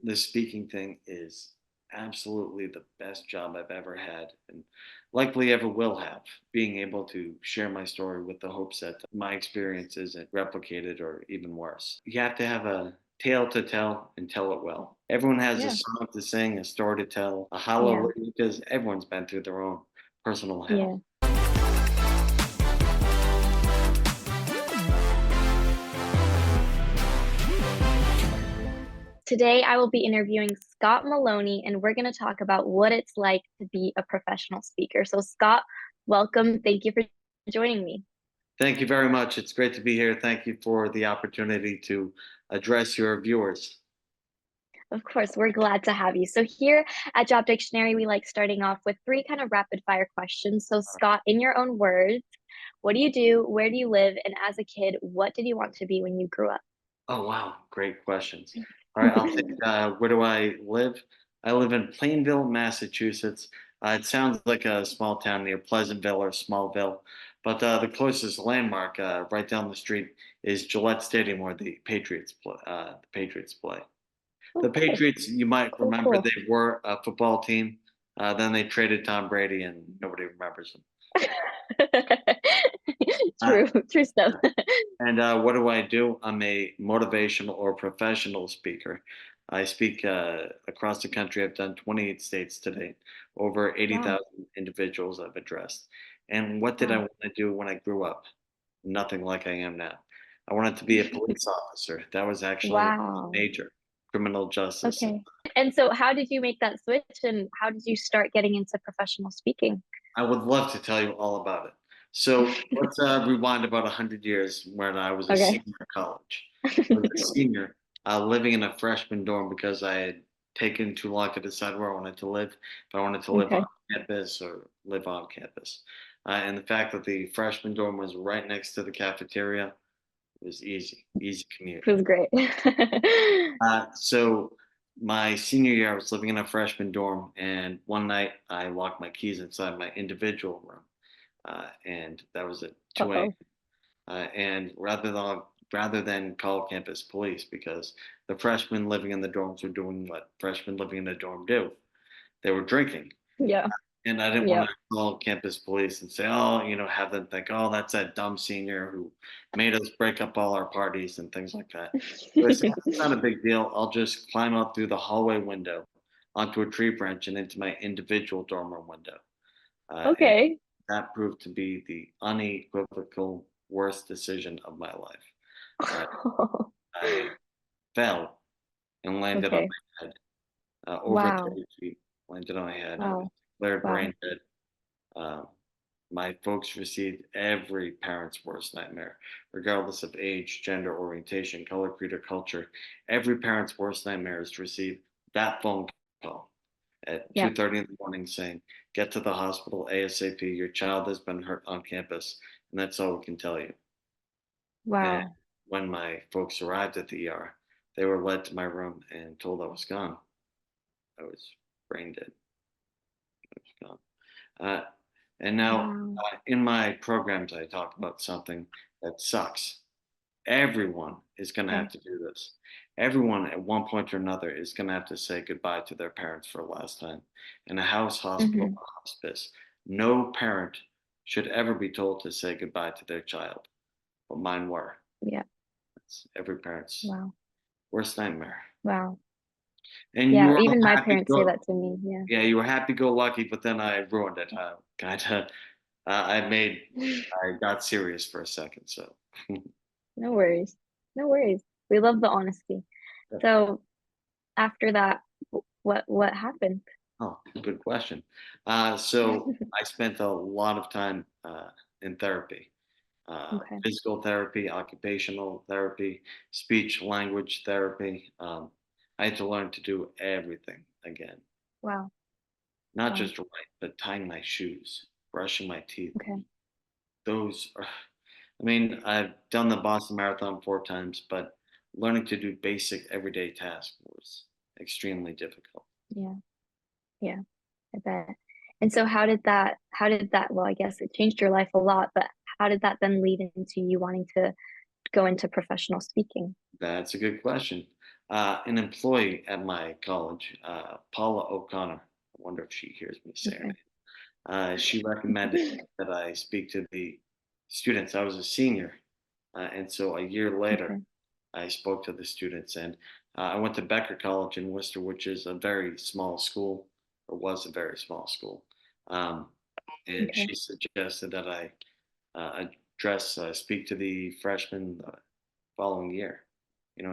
the speaking thing is absolutely the best job I've ever had and likely ever will have. Being able to share my story with the hopes that my experience isn't replicated or even worse. You have to have a tale to tell and tell it well. Everyone has a Yeah. song to sing, a story to tell, a Yeah. hallelujah, because everyone's been through their own personal Yeah. hell. Today, I will be interviewing Scott Maloney, and we're going to talk about what it's like to be a professional speaker. So, Scott, welcome. Thank you for joining me. Thank you very much. It's great to be here. Thank you for the opportunity to address your viewers. Of course, we're glad to have you. So, here at Job Dictionary, we like starting off with three kind of rapid fire questions. So, Scott, in your own words, what do you do? Where do you live? And as a kid, what did you want to be when you grew up? Oh, wow. Great questions. All right. I'll take where do I live? I live in Plainville, Massachusetts. It sounds like a small town near Pleasantville or Smallville, but the closest landmark right down the street is Gillette Stadium, where the Patriots play. Oh, The cool. Patriots, you might Cool, remember, cool. they were a football team. Then they traded Tom Brady, and nobody remembers him. Uh, True, true stuff. And what do I do? I'm a motivational or professional speaker. I speak across the country. I've done 28 states today, over Wow. 80,000 individuals I've addressed. And what did I Wow. want to do when I grew up? Nothing like I am now. I wanted to be a police officer. That was actually a Wow. major criminal justice. Okay. And so how did you make that switch and how did you start getting into professional speaking? I would love to tell you all about it. So let's rewind about 100 years when I was a Okay. senior in college. I was a senior living in a freshman dorm because I had taken too long to decide where I wanted to live, if I wanted to live on Okay. campus or live on campus. And the fact that the freshman dorm was right next to the cafeteria was easy, easy commute. It was great. So my senior year, I was living in a freshman dorm, and one night I locked my keys inside my individual room, and that was at 2 a.m. Uh-oh. And rather than call campus police because the freshmen living in the dorms were doing what freshmen living in a dorm do, they were drinking. Yeah. And I didn't want Yeah. to call campus police and say, oh, have them think, oh, that's that dumb senior who made us break up all our parties and things like that. So I said, it's not a big deal. I'll just climb out through the hallway window onto a tree branch and into my individual dorm room window. And Okay. that proved to be the unequivocal worst decision of my life. I, I fell and landed on Okay. my head, over Wow. 30 feet, landed on my head. I was Wow. declared Wow. brain dead. Um, my folks received every parent's worst nightmare, regardless of age, gender, orientation, color, creed, or culture. Every parent's worst nightmare is to receive that phone call at Yeah. 2:30 in the morning saying, "Get to the hospital ASAP. Your child has been hurt on campus, and that's all we can tell you." And Wow. when my folks arrived at the ER, they were led to my room and told I was gone. I was brain dead. I was gone. Uh, and now, Wow. in my programs, I talk about something that sucks. Everyone is going to have Okay. to do this. Everyone, at one point or another, is going to have to say goodbye to their parents for the last time. In a house, hospital, Hmm. or hospice, no parent should ever be told to say goodbye to their child. But mine were. Yeah. It's every parent's Wow. worst nightmare. Wow. And you Yeah. were all Even my happy parents say go. that to me. Yeah. Yeah, you were happy go lucky, but then I ruined it. Kind of. I got serious for a second. So. No worries. No worries. We love the honesty. So after that, what happened? Oh, good question. So I spent a lot of time in therapy, Okay. physical therapy, occupational therapy, speech language therapy. I had to learn to do everything again, Wow. not Wow. just write, but tying my shoes, brushing my teeth. Okay. Those are, I mean, I've done the Boston Marathon 4 times, but learning to do basic everyday tasks was extremely difficult. Yeah. Yeah. I bet. And so how did that, well, I guess it changed your life a lot, but how did that then lead into you wanting to go into professional speaking? That's a good question. An employee at my college, Paula O'Connor. I wonder if she hears me say her Okay. name. She recommended that I speak to the students. I was a senior, and so a year later, Okay. I spoke to the students, and I went to Becker College in Worcester, which is a very small school, or was a very small school. Um, and Okay. she suggested that I speak to the freshmen the following year.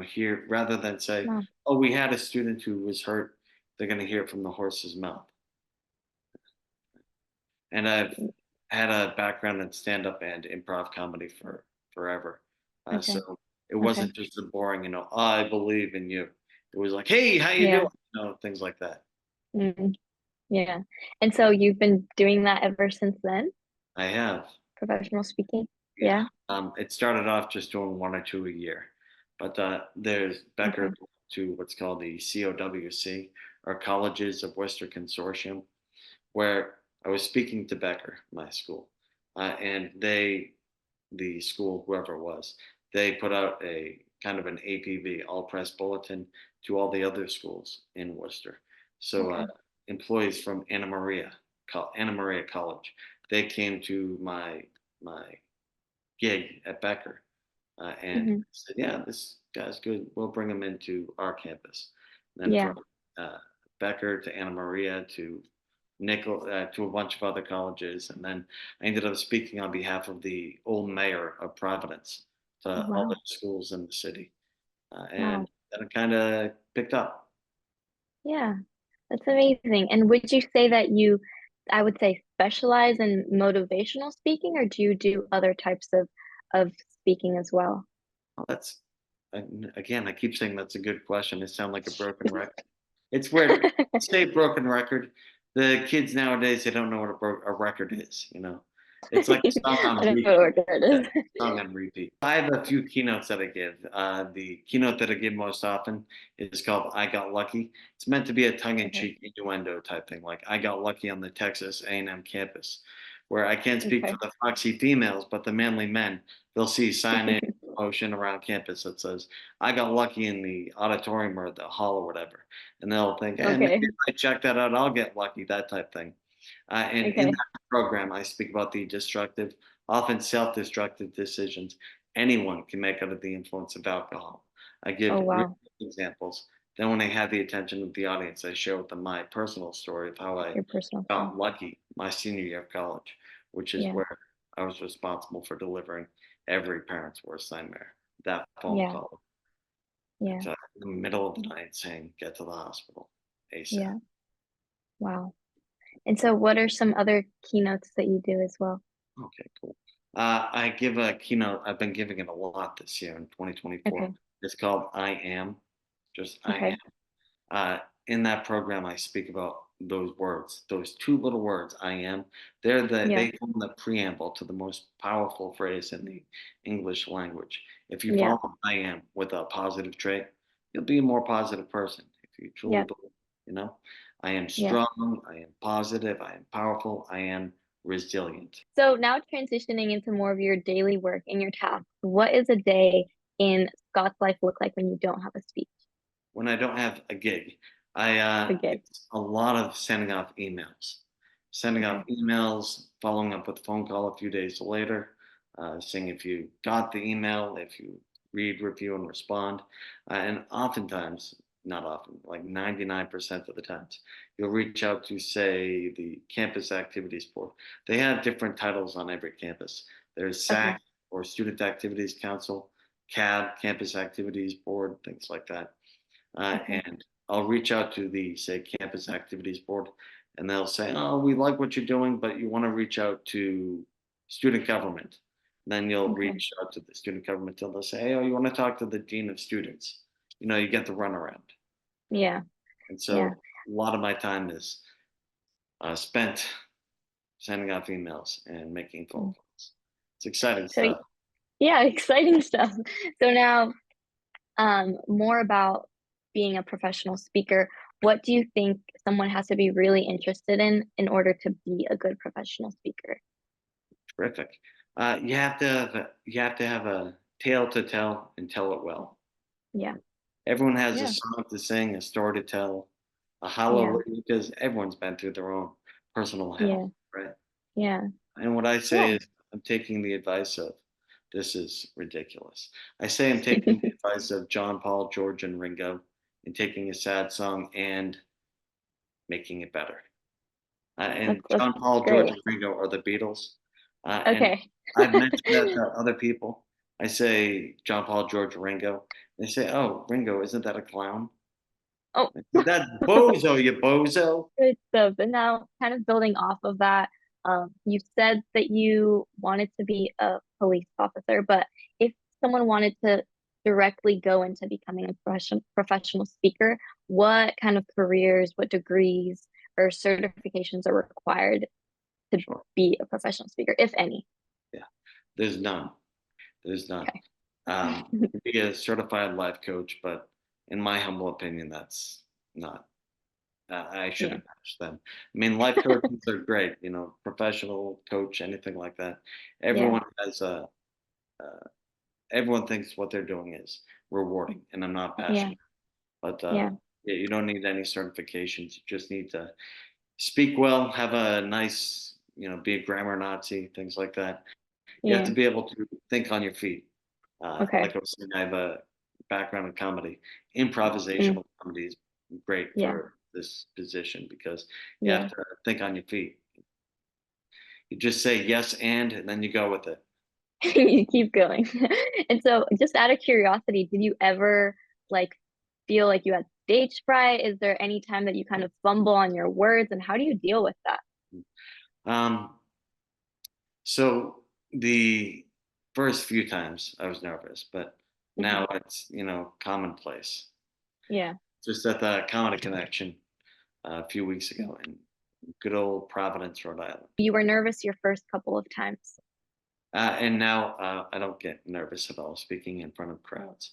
Here rather than say, Wow. "Oh, we had a student who was hurt," they're going to hear it from the horse's mouth. And I've had a background in stand-up and improv comedy for forever. Okay. So it Okay. wasn't just a boring, I believe in you. It was like, hey, how you Yeah. doing? Things like that. Mm, yeah. And so you've been doing that ever since then, I have, professional speaking? yeah. Yeah. It started off just doing one or two a year, but there's Becker Okay. to what's called the COWC, or Colleges of Worcester Consortium, where I was speaking to Becker, my school, and the school, whoever it was, they put out a kind of an APB, all press bulletin, to all the other schools in Worcester. So Okay. employees from Anna Maria College, they came to my gig at Becker and Hmm. said, "Yeah, this guy's good. We'll bring him into our campus." And then Yeah. from uh, Becker to Anna Maria to to a bunch of other colleges, and then I ended up speaking on behalf of the old mayor of Providence Oh, to all the wow. schools in the city, and Wow. then it kind of picked up. Yeah. That's amazing. And would you say that you, I would say, specialize in motivational speaking, or do you do other types of speaking as well? Well, again, I keep saying that's a good question. It sounds like a broken record. It's weird. Say broken record. The kids nowadays, they don't know what a record is. It's like a song I on don't know repeat. what it Yeah, is. song on repeat. I have a few keynotes that I give. The keynote that I give most often is called "I Got Lucky." It's meant to be a Okay. tongue-in-cheek innuendo type thing, like I got lucky on the Texas A&M campus, where I can't speak for Okay. the foxy females, but the manly men. They'll see signage motion around campus that says, "I got lucky in the auditorium or the hall or whatever," and they'll think, "Hey, maybe Okay. if I check that out, I'll get lucky." That type thing. And in Okay. that program, I speak about the destructive, often self-destructive decisions anyone can make under the influence of alcohol. I Oh, give real wow. examples. Then, when I have the attention of the audience, I share with them my personal story of how I Your personal story. got lucky my senior year of college, which is Yeah. where I was responsible for delivering every parent's worst nightmare. That phone Yeah. call Yeah. in the middle of the night saying, "Get to the hospital ASAP." Yeah. Wow. And so what are some other keynotes that you do as well? Okay, cool. I give a keynote. I've been giving it a lot this year in 2024. Okay. It's called I Am, just I Am. Okay. In that program, I speak about those words, those two little words, I am. Yeah. They form the preamble to the most powerful phrase in the English language. If you Yeah. follow I am with a positive trait, you'll be a more positive person. If you truly Yeah. believe, you know, I am Yeah. strong, I am positive, I am powerful, I am resilient. So now transitioning into more of your daily work and your tasks, what is a day in Scott's life look like when you don't have a speech? When I don't have a gig, A gig. it's a lot of sending Okay. off emails, following up with a phone call a few days later, seeing if you got the email, if you read, review, and respond. And oftentimes, not often, like 99% of the times, you'll reach out to, say, the campus activities board. They have different titles on every campus. There's Okay. SAC, or Student Activities Council, CAB, Campus Activities Board, things like that. Okay. And I'll reach out to the, say, campus activities board, and they'll say, "Oh, we like what you're doing, but you want to reach out to student government." Then you'll Okay. reach out to the student government, and they'll say, "Hey, oh, you want to talk to the dean of students?" You get the runaround. Yeah. And Yeah. so a lot of my time is spent sending out emails and making phone Mm. calls. It's exciting So stuff. yeah, exciting stuff. So now, more about being a professional speaker. What do you think someone has to be really interested in order to be a good professional speaker? Terrific. You have to have a tale to tell and tell it well. Yeah. Everyone has a Yeah. song to sing, a story to tell, a Yeah. hallelujah, because everyone's been through their own personal Yeah. hell, right? Yeah. And what I Yeah. say is, I'm taking the advice of, this is ridiculous. I say I'm taking the advice of John, Paul, George, and Ringo, and taking a sad song and making it better. And That's John, Paul, George, great. and Ringo are the Beatles. And Okay. I've mentioned that to other people. I say John, Paul, George, Ringo. They say, "Oh, Ringo, isn't that a clown?" Oh, I said, "That's Bozo, you bozo." great stuff. And now, kind of building off of that, you said that you wanted to be a police officer, but if someone wanted to directly go into becoming a professional speaker, what kind of careers, what degrees or certifications are required to Sure. be a professional speaker, if any? Yeah. There's none. There's none. Okay. You can be a certified life coach, but in my humble opinion, that's not. I should Yeah. have matched them. I mean, life coaches are great. Professional coach, anything like that. Yeah. Everyone has a. Everyone thinks what they're doing is rewarding, and I'm not Yeah. passionate. But Yeah. yeah, you don't need any certifications. You just need to speak well, have a nice, be a grammar Nazi, things like that. You have Yeah. to be able to think on your feet. Okay. Like I was saying, I have a background in comedy. Mm. Improvisational comedy is great Yeah. for this position because you have Yeah. to think on your feet. You just say yes and then you go with it. You keep going. And so just out of curiosity, did you ever like feel like you had stage fright? Is there any time that you kind of fumble on your words and how do you deal with that? Um, so the first few times I was nervous, but Hmm. now it's commonplace. Yeah. Just at the Comedy Connection a few weeks ago in good old Providence, Rhode Island. You were nervous your first couple of times. And now I don't get nervous at all speaking in front of crowds.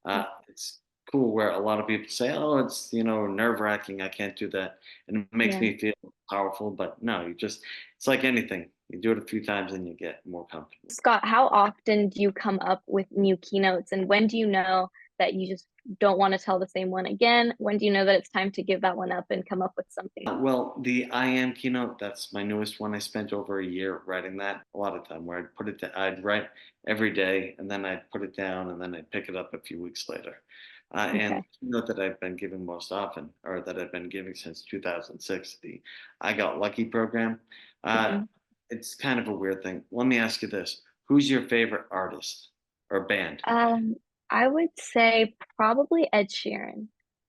Mm. It's cool where a lot of people say, "Oh, it's nerve wracking. I can't do that," and it makes Yeah. me feel powerful. But no, it's like anything. You do it a few times and you get more comfortable. Scott, how often do you come up with new keynotes and when do you know that you just don't want to tell the same one again? When do you know that it's time to give that one up and come up with something? Well, the I am keynote, that's my newest one. I spent over a year writing that. A lot of time where I'd write every day and then I'd put it down and then I'd pick it up a few weeks later. And Okay. the keynote that I've been giving most often, or that I've been giving since 2006, the I Got Lucky program. Uh, Mhm. it's kind of a weird thing. Let me ask you this: who's your favorite artist or band? Um, I would say probably Ed Sheeran.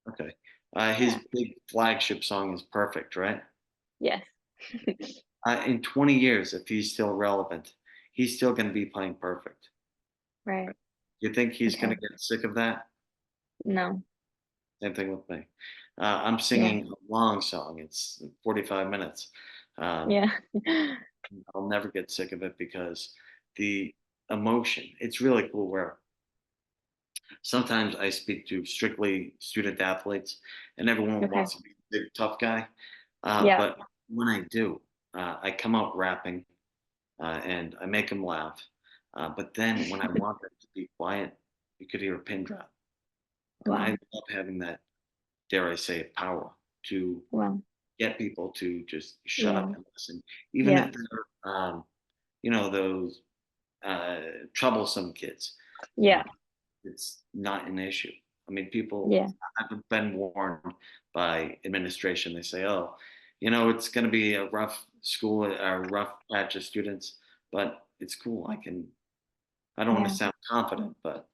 Okay, his Yeah. big flagship song is "Perfect," right? Yes. In 20 years, if he's still relevant, he's still going to be playing perfect. Right. You think he's going Okay. to get sick of that? No. Same thing with me. I'm Yeah. singing a long song. It's 45 minutes. Um, Yeah. I'll never get sick of it because the emotion, it's really cool where sometimes I speak to strictly student athletes and everyone Okay. wants to be the big tough guy. Yeah. But when I do, I come out rapping and I make them laugh. But then when I want them to be quiet, you could hear a pin drop. And I Wow. love having that, dare I say it, power to Wow. get people to just shut up Yeah. and listen, even Yeah. if they're, those troublesome kids. Uh, Yeah. it's not an issue. I mean, people, Yeah. I've been warned by administration. They say, oh, it's going to be a rough school, a rough patch of students, but it's cool. I don't want to Yeah. sound confident, but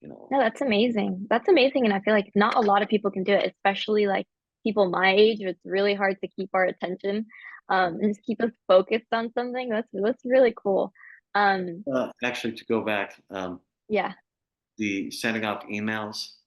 you know, No, that's amazing. That's amazing. And I feel like not a lot of people can do it, especially like people my age. It's really hard to keep our attention, and just keep us focused on something. That's really cool. Um, actually, to go back, yeah. the sending out emails,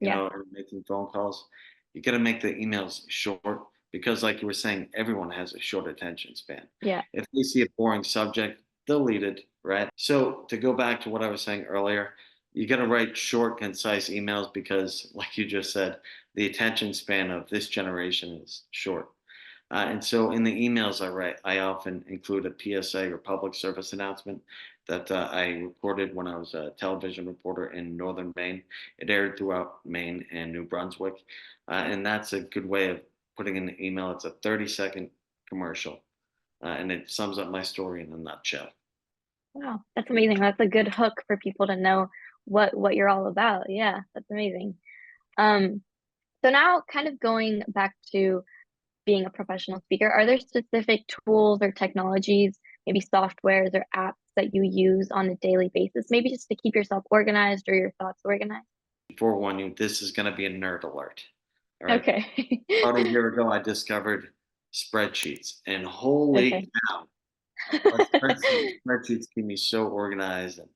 Yeah. or making phone calls, you got to make the emails short because, like you were saying, everyone has a short attention span. Yeah. If they see a boring subject, they'll read it, right? So, to go back to what I was saying earlier, you got to write short, concise emails because, like you just said, the attention span of this generation is short. And so in the emails I write, I often include a PSA or public service announcement that I recorded when I was a television reporter in northern Maine. It aired throughout Maine and New Brunswick, and that's a good way of putting in an email. It's a 30-second commercial, and it sums up my story in a nutshell. Wow, that's amazing. That's a good hook for people to know what you're all about. Yeah, that's amazing. Um, so now kind of going back to being a professional speaker, are there specific tools or technologies, maybe softwares or apps that you use on a daily basis, maybe just to keep yourself organized or your thoughts organized? Forewarn you, this is going to be a nerd alert. All right. Okay. About a year ago, I discovered spreadsheets, and holy Okay. cow, spreadsheets keep me so organized, and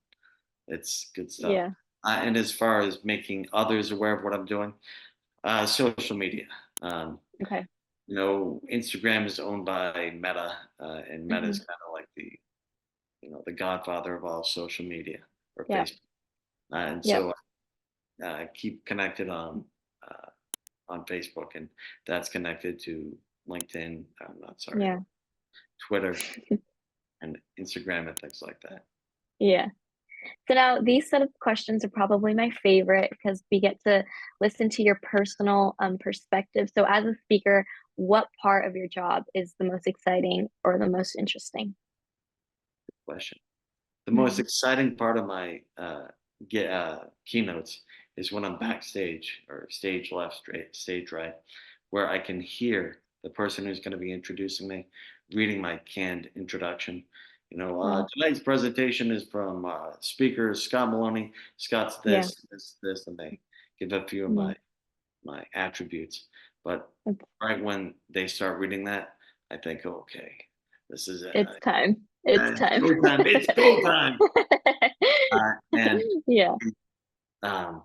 it's good stuff. Yeah. And as far as making others aware of what I'm doing, social media. Um, Okay. Instagram is owned by Meta, and Meta is Hmm. kind of like the godfather of all social media, or Yeah. Facebook. And Yep. so I keep connected on Facebook, and that's connected to LinkedIn. I'm not sorry, Yeah. Twitter and Instagram and things like that. Yeah. So now these set of questions are probably my favorite because we get to listen to your personal perspective. So as a speaker, what part of your job is the most exciting or the most interesting? Question. The most exciting part of my keynotes is when I'm backstage or stage left, straight, stage right, where I can hear the person who's going to be introducing me reading my canned introduction. Wow. Tonight's presentation is from speaker Scott Maloney. Scott's Yeah. this, and they give a few of Yeah. my attributes. But It's, right when they start reading that, I think, okay, this is it. it's time. It's It's time. go time. It's go time. And Yeah. um,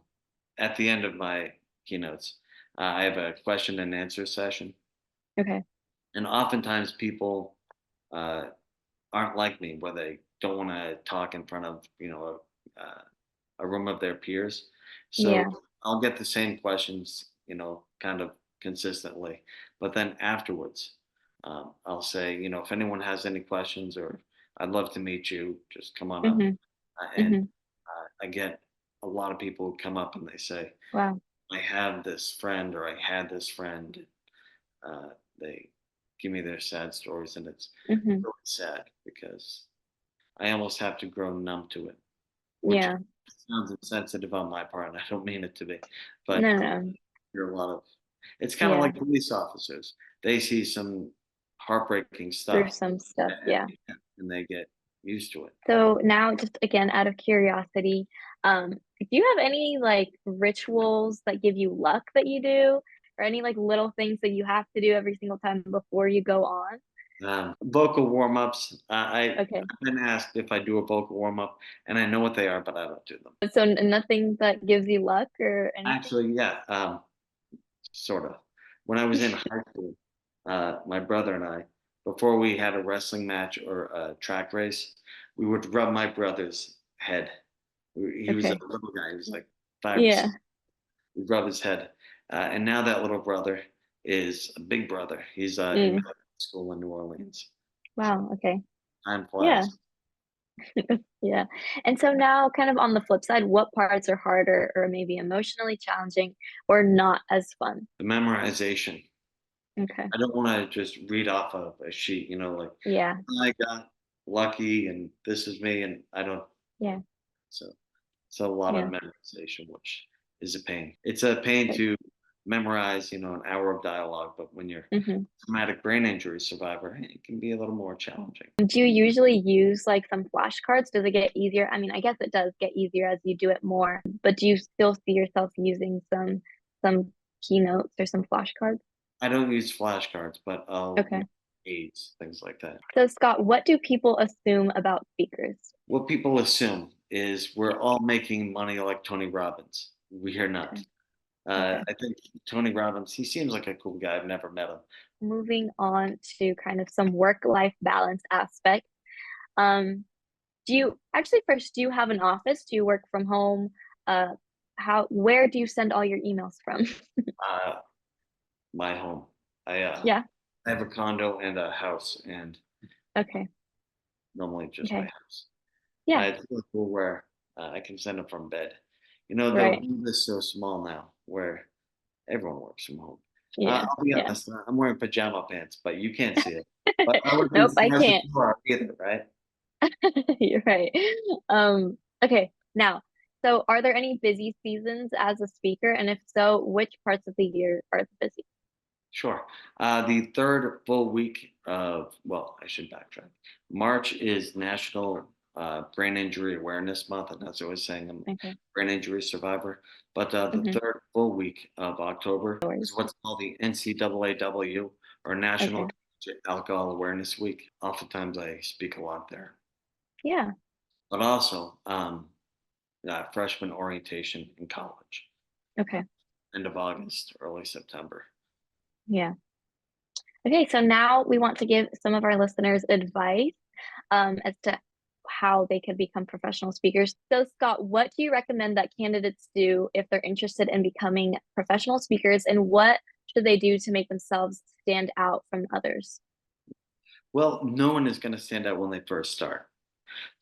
at the end of my keynotes, I have a question and answer session, Okay. and oftentimes people uh, aren't like me, where they don't want to talk in front of a room of their peers. So Yeah. I'll get the same questions, kind of consistently, but then afterwards, I'll say, if anyone has any questions, or I'd love to meet you, just come on up. Hmm. And Hmm. I get a lot of people who come up and they say, Wow. I have this friend, or I had this friend. Uh, they give me their sad stories, and it's Hmm. really sad because I almost have to grow numb to it, which Yeah. sounds insensitive on my part, and I don't mean it to be. But No, no, no. there are a lot of, it's kind of Yeah. like police officers. They see some heartbreaking Through stuff, some stuff. Yeah. and they get used to it. So now, just again, out of curiosity, do you have any like rituals that give you luck that you do, or any like little things that you have to do every single time before you go on? Vocal warm ups. Okay. I've been asked if I do a vocal warm up, and I know what they are, but I don't do them. So nothing that gives you luck or anything? Actually, yeah, sort of. When I was in high school, my brother and I, before we had a wrestling match or a track race, we would rub my brother's head. He was a Okay. little guy. He was like 5 or 6. Yeah. We'd rub his head, and now that little brother is a big brother. He's in Mm. school in New Orleans. So Wow. Okay. time Yeah. flies. Yeah. And so now, kind of on the flip side, what parts are harder or maybe emotionally challenging or not as fun? The memorization. Okay. I don't want to just read off of a sheet, like Yeah. I got lucky and this is me, and I don't. Yeah. So it's a lot of Yeah. memorization, which is a pain. It's a pain Like, to memorize, an hour of dialogue, but when you're mhm. a traumatic brain injury survivor, it can be a little more challenging. Do you usually use like some flashcards? Does it get easier? I mean, I guess it does get easier as you do it more, but do you still see yourself using some keynotes or some flashcards? I don't use flashcards, but I'll Okay. aids, things like that. So Scott, what do people assume about speakers? What people assume is we're all making money like Tony Robbins. We are not. Okay. Okay. I think Tony Robbins, he seems like a cool guy. I've never met him. Moving on to kind of some work-life balance aspect. Um, do you actually first, do you have an office? Do you work from home? Uh, where do you send all your emails from? Uh, my home. Yeah. I have a condo and a house, and Okay. normally just my Okay. house. Yeah, It's really cool where I can send them from bed. You know, the right. world is so small now where everyone works from home. Yeah, I'll be yeah. honest, I'm wearing pajama pants, but you can't see it. But I would be Nope, I surprised if can't. you are either, right? You're right. Okay, now, so are there any busy seasons as a speaker? And if so, which parts of the year are the busy? Sure. The third full week of, well, I should backtrack. March is National Brain Injury Awareness Month, and that's always saying I'm a Okay. brain injury survivor. But the Mm-hmm. third full week of October No is worries. what's called the NCAAW, or National Okay. Alcohol Awareness Week. Oftentimes I speak a lot there. Yeah. But also freshman orientation in college, uh, Okay. end of August, early September. Yeah. Okay, so now we want to give some of our listeners advice as to how they could become professional speakers. So, Scott, what do you recommend that candidates do if they're interested in becoming professional speakers, and what should they do to make themselves stand out from others? Well, no one is going to stand out when they first start.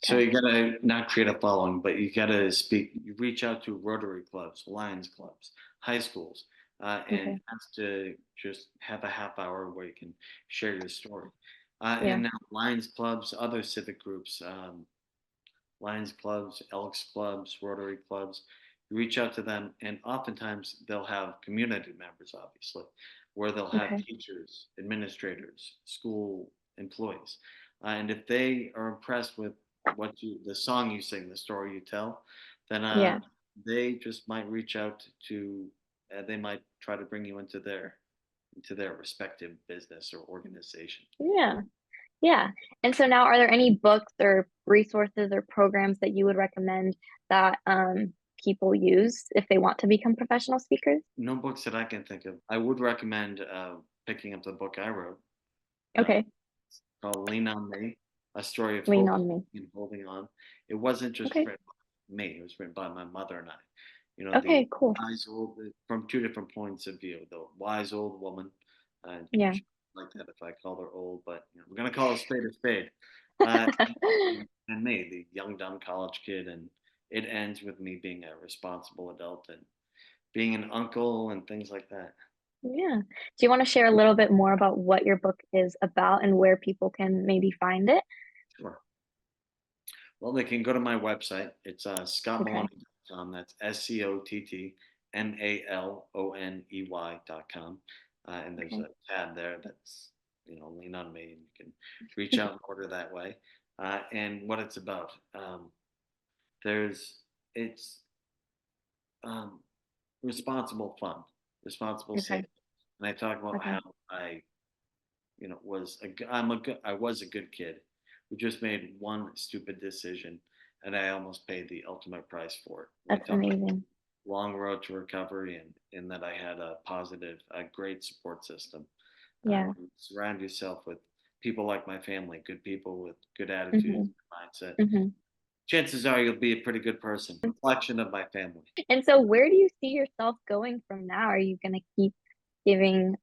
So Okay. you gotta not create a following, but you gotta speak. You reach out to Rotary clubs, Lions clubs, high schools, and Okay. ask to just have a half hour where you can share your story. Yeah. And now Lions clubs, other civic groups, Lions clubs, Elks clubs, Rotary clubs. You reach out to them, and oftentimes they'll have community members, obviously, where they'll have Okay. teachers, administrators, school employees, and if they are impressed with the song you sing, the story you tell, then Yeah. they just might reach out to. They might try to bring you into their respective business or organization. Yeah. Yeah. And so now, are there any books or resources or programs that you would recommend that people use if they want to become professional speakers? No books that I can think of. I would recommend picking up the book I wrote. Uh, Okay. called Lean on Me, a story of Lean hope on me. and holding on. It wasn't just Okay. written by me, it was written by my mother and I. You know, the Okay, cool. wise old, from two different points of view. The wise old woman, and Yeah. she like that if I called her old, but we're going to call a spade a spade. And me, the young, dumb college kid. And it ends with me being a responsible adult and being an uncle and things like that. Yeah. Do you want to share a little bit more about what your book is about and where people can maybe find it? Sure. Well, they can go to my website. It's Okay. scottmaloney.com. That's SCOTTMALONEY.com. And there's Okay. a tab there that's, lean on me, and you can reach out and order that way. And what it's about, there's, it's um, responsible fun, responsible Okay. saving. And I talk about how Okay. I I was a good kid who just made one stupid decision, and I almost paid the ultimate price for it. And I That's talk amazing. long road to recovery, and in that I had a great support system. Yeah. When you surround yourself with people like my family, good people with good attitudes, Hmm. mindset, Hmm. chances are you'll be a pretty good person. Reflection of my family. And so where do you see yourself going from now? Are you going to keep giving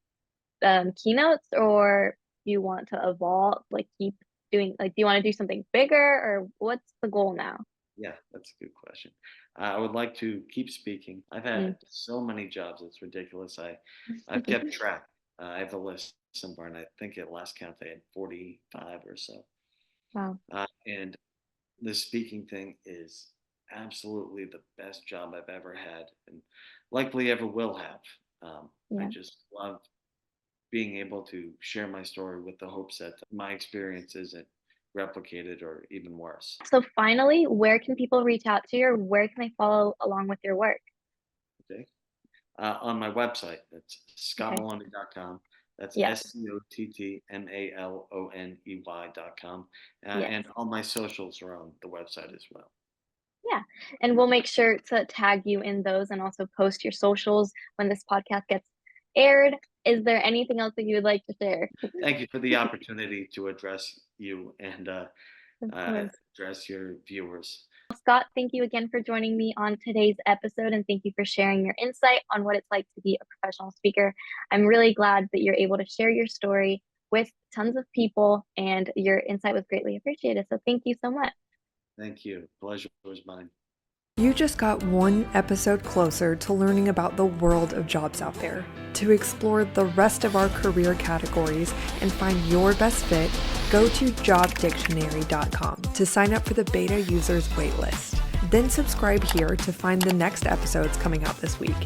keynotes, or do you want to evolve, like keep doing, like, do you want to do something bigger, or what's the goal now? Yeah, that's a good question. I would like to keep speaking. I've had Mm. so many jobs; it's ridiculous. I've kept track. I have a list somewhere, and I think at last count I had 45 or so. Wow. And the speaking thing is absolutely the best job I've ever had, and likely ever will have. I Yeah. just love being able to share my story with the hopes that my experience isn't replicated or even worse. So finally, where can people reach out to you, or where can they follow along with your work? Okay. On my website. That's Okay. scottmaloney.com. That's Yeah. SCOTTMALONEY.com. Yes. And all my socials are on the website as well. Yeah. And we'll make sure to tag you in those and also post your socials when this podcast gets aired. Is there anything else that you would like to share? Thank you for the opportunity to address you and Of course. address your viewers. Scott, thank you again for joining me on today's episode, and thank you for sharing your insight on what it's like to be a professional speaker. I'm really glad that you're able to share your story with tons of people, and your insight was greatly appreciated. So thank you so much. Thank you. Pleasure was mine. You just got one episode closer to learning about the world of jobs out there. To explore the rest of our career categories and find your best fit, go to jobdictionary.com to sign up for the beta users waitlist. Then subscribe here to find the next episodes coming out this week.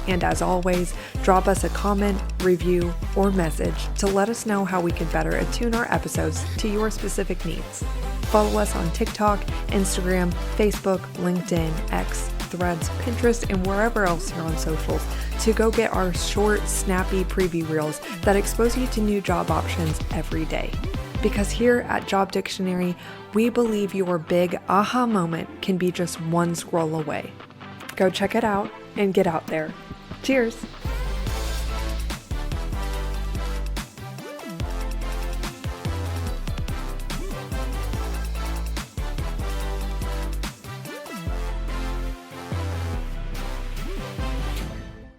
And as always, drop us a comment, review, or message to let us know how we can better attune our episodes to your specific needs. Follow us on TikTok, Instagram, Facebook, LinkedIn, X, Threads, Pinterest, and wherever else you're on socials to go get our short, snappy preview reels that expose you to new job options every day. Because here at Job Dictionary, we believe your big aha moment can be just one scroll away. Go check it out and get out there. Cheers!